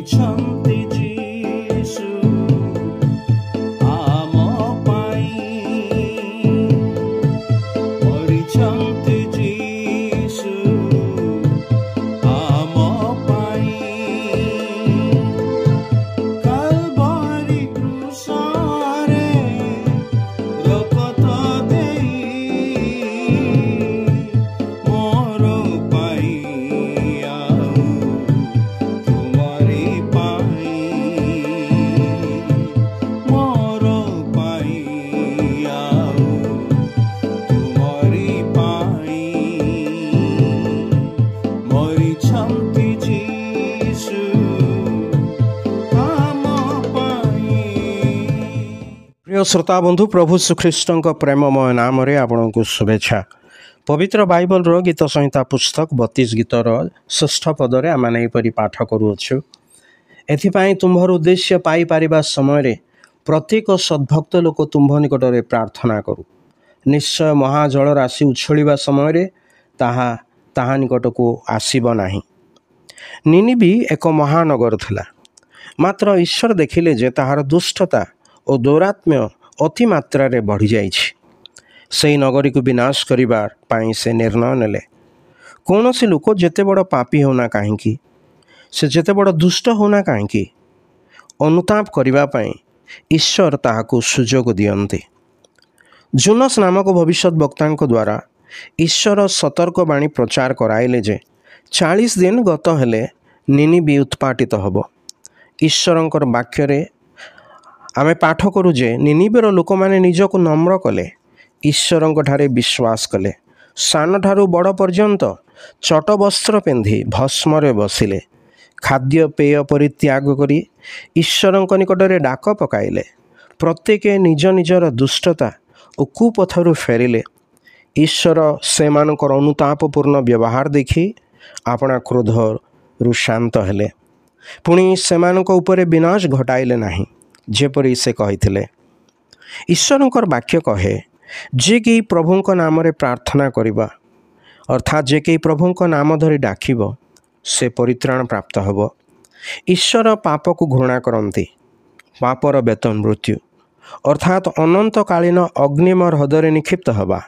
ମରିଛନ୍ତି ଯୀଶୁ ଆମ ପାଇଁ, ମରିଛନ୍ତି ଯୀଶୁ ଆମ ପାଇଁ। କାଲବାରି କ୍ରୁଶରେ ରକ୍ତ ଦେଇ ମୋର ପାଇଁ ଆଉ ତୁମରି ପାଇଁ, ମୋର ପାଇଁ ଆଉ ତୁମରି ପାଇଁ। ମରିଛନ୍ତି ଯୀଶୁ ଆମ ପାଇଁ। প্রিয় শ্রোতা বন্ধু, প্রভু শ্রীখ্রিস্টଙ୍କ ପ୍ରେମମୟ ନାମରେ ଆପଣଙ୍କୁ ଶୁଭେଚ୍ଛା। ପବିତ୍ର ବାଇବଲର ଗୀତ ସଂହିତା ପୁସ୍ତକ 32 ଗୀତର 6ଠ ପଦରେ ଆମେ ଏହିପରି ପାଠ କରୁଅଛୁ। ଏଥିପାଇଁ ତୁମ୍ଭର ଉଦ୍ଦେଶ୍ୟ ପାଇପାରିବା ସମୟରେ ପ୍ରତ୍ୟେକ ସଦ୍ଭକ୍ତ ଲୋକ ତୁମ୍ଭ ନିକଟରେ ପ୍ରାର୍ଥନା କରୁ। ନିଶ୍ଚୟ ମହାଜଳ ରାଶି ଉଛଳିବା ସମୟରେ ତାହା ନିକଟକୁ ଆସିବ ନାହିଁ। ନିନିବି ଏକ ମହାନଗର ଥିଲା, ମାତ୍ର ଈଶ୍ୱର ଦେଖିଲେ ଯେ ତାହାର ଦୁଷ୍ଟତା ଓ ଦୌରାତ୍ମ୍ୟ ଅତି ମାତ୍ରାରେ ବଢ଼ିଯାଇଛି। ସେହି ନଗରୀକୁ ବିନାଶ କରିବା ପାଇଁ ସେ ନିର୍ଣ୍ଣୟ ନେଲେ। କୌଣସି ଲୋକ ଯେତେ ବଡ଼ ପାପୀ ହେଉନା କାହିଁକି, ସେ ଯେତେ ବଡ଼ ଦୁଷ୍ଟ ହେଉନା କାହିଁକି, ଅନୁତାପ କରିବା ପାଇଁ ଈଶ୍ୱର ତାହାକୁ ସୁଯୋଗ ଦିଅନ୍ତି। ଜୋନାସ୍ ନାମକ ଭବିଷ୍ୟତ ବକ୍ତାଙ୍କ ଦ୍ୱାରା ଈଶ୍ୱର ସତର୍କବାଣୀ ପ୍ରଚାର କରାଇଲେ ଯେ 40 ଦିନ ଗତ ହେଲେ ନିନିବି ଉତ୍ପାଟିତ ହେବ। ଈଶ୍ୱରଙ୍କର ବାକ୍ୟରେ ଆମେ ପାଠ କରୁ ଯେ ନିନିବେର ଲୋକମାନେ ନିଜକୁ ନମ୍ର କଲେ, ଈଶ୍ୱରଙ୍କଠାରେ ବିଶ୍ୱାସ କଲେ, ସାନଠାରୁ ବଡ଼ ପର୍ଯ୍ୟନ୍ତ ଚଟ ବସ୍ତ୍ର ପିନ୍ଧି ଭସ୍ମରେ ବସିଲେ, ଖାଦ୍ୟପେୟ ପରିତ୍ୟାଗ କରି ଈଶ୍ୱରଙ୍କ ନିକଟରେ ଡାକ ପକାଇଲେ, ପ୍ରତ୍ୟେକେ ନିଜ ନିଜର ଦୁଷ୍ଟତା ଓ କୁପଥରୁ ଫେରିଲେ। ଈଶ୍ୱର ସେମାନଙ୍କର ଅନୁତାପପୂର୍ଣ୍ଣ ବ୍ୟବହାର ଦେଖି ଆପଣା କ୍ରୋଧରୁ ଶାନ୍ତ ହେଲେ। ପୁଣି ସେମାନଙ୍କ ଉପରେ ବିନାଶ ଘଟାଇଲେ ନାହିଁ, ଯେପରି ସେ କହିଥିଲେ। ଈଶ୍ୱରଙ୍କର ବାକ୍ୟ କହେ, ଯେ କେହି ପ୍ରଭୁଙ୍କ ନାମରେ ପ୍ରାର୍ଥନା କରିବା, ଅର୍ଥାତ୍ ଯେ କେହି ପ୍ରଭୁଙ୍କ ନାମ ଧରି ଡାକିବ, ସେ ପରିତ୍ରାଣ ପ୍ରାପ୍ତ ହେବ। ଈଶ୍ୱର ପାପକୁ ଘୃଣା କରନ୍ତି। ପାପର ବେତନ ମୃତ୍ୟୁ, ଅର୍ଥାତ୍ ଅନନ୍ତକାଳୀନ ଅଗ୍ନିମ ହ୍ରଦରେ ନିକ୍ଷିପ୍ତ ହେବା।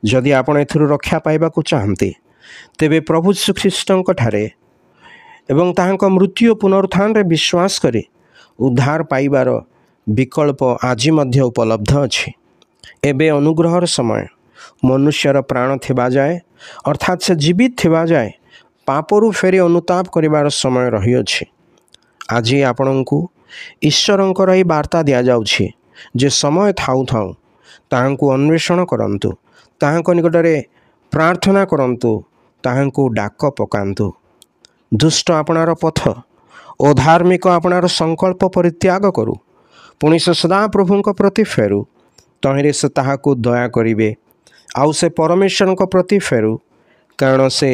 ଯଦି ଆପଣ ଏଥିରୁ ରକ୍ଷା ପାଇବାକୁ ଚାହାନ୍ତି, ତେବେ ପ୍ରଭୁ ଶ୍ରୀଖ୍ରୀଷ୍ଟଙ୍କଠାରେ ଏବଂ ତାହାଙ୍କ ମୃତ୍ୟୁ ଓ ପୁନରୁତ୍ଥାନରେ ବିଶ୍ୱାସ କରି ଉଦ୍ଧାର ପାଇବାର ବିକଳ୍ପ ଆଜି ମଧ୍ୟ ଉପଲବ୍ଧ ଅଛି। ଏବେ ଅନୁଗ୍ରହର ସମୟ। ମନୁଷ୍ୟର ପ୍ରାଣ ଥିବା ଯାଏ, ଅର୍ଥାତ୍ ସେ ଜୀବିତ ଥିବା ଯାଏ ପାପରୁ ଫେରି ଅନୁତାପ କରିବାର ସମୟ ରହିଅଛି। ଆଜି ଆପଣଙ୍କୁ ଈଶ୍ୱରଙ୍କର ଏହି ବାର୍ତ୍ତା ଦିଆଯାଉଛି ଯେ ସମୟ ଥାଉ ଥାଉ ତାହାଙ୍କୁ ଅନ୍ୱେଷଣ କରନ୍ତୁ, ତାହାଙ୍କ ନିକଟରେ ପ୍ରାର୍ଥନା କରନ୍ତୁ, ତାହାଙ୍କୁ ଡାକ ପକାନ୍ତୁ। ଦୁଷ୍ଟ ଆପଣାର ପଥ ଓ ଧାର୍ମିକ ଆପଣାର ସଂକଳ୍ପ ପରିତ୍ୟାଗ କରୁ। ପୁଣି ସେ ସଦାପ୍ରଭୁଙ୍କ ପ୍ରତି ଫେରୁ, ତହିଁରେ ସେ ତାହାକୁ ଦୟା କରିବେ। ଆଉ ସେ ପରମେଶ୍ୱରଙ୍କ ପ୍ରତି ଫେରୁ, କାରଣ ସେ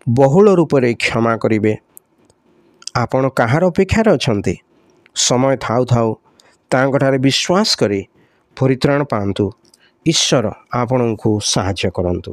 ବହୁଳ ରୂପରେ କ୍ଷମା କରିବେ। ଆପଣ କାହାର ଅପେକ୍ଷାରେ ଅଛନ୍ତି? ସମୟ ଥାଉ ଥାଉ ତାଙ୍କଠାରେ ବିଶ୍ୱାସ କରି ପରିତ୍ରାଣ ପାଆନ୍ତୁ। ଈଶ୍ୱର ଆପଣଙ୍କୁ ସାହାଯ୍ୟ କରନ୍ତୁ।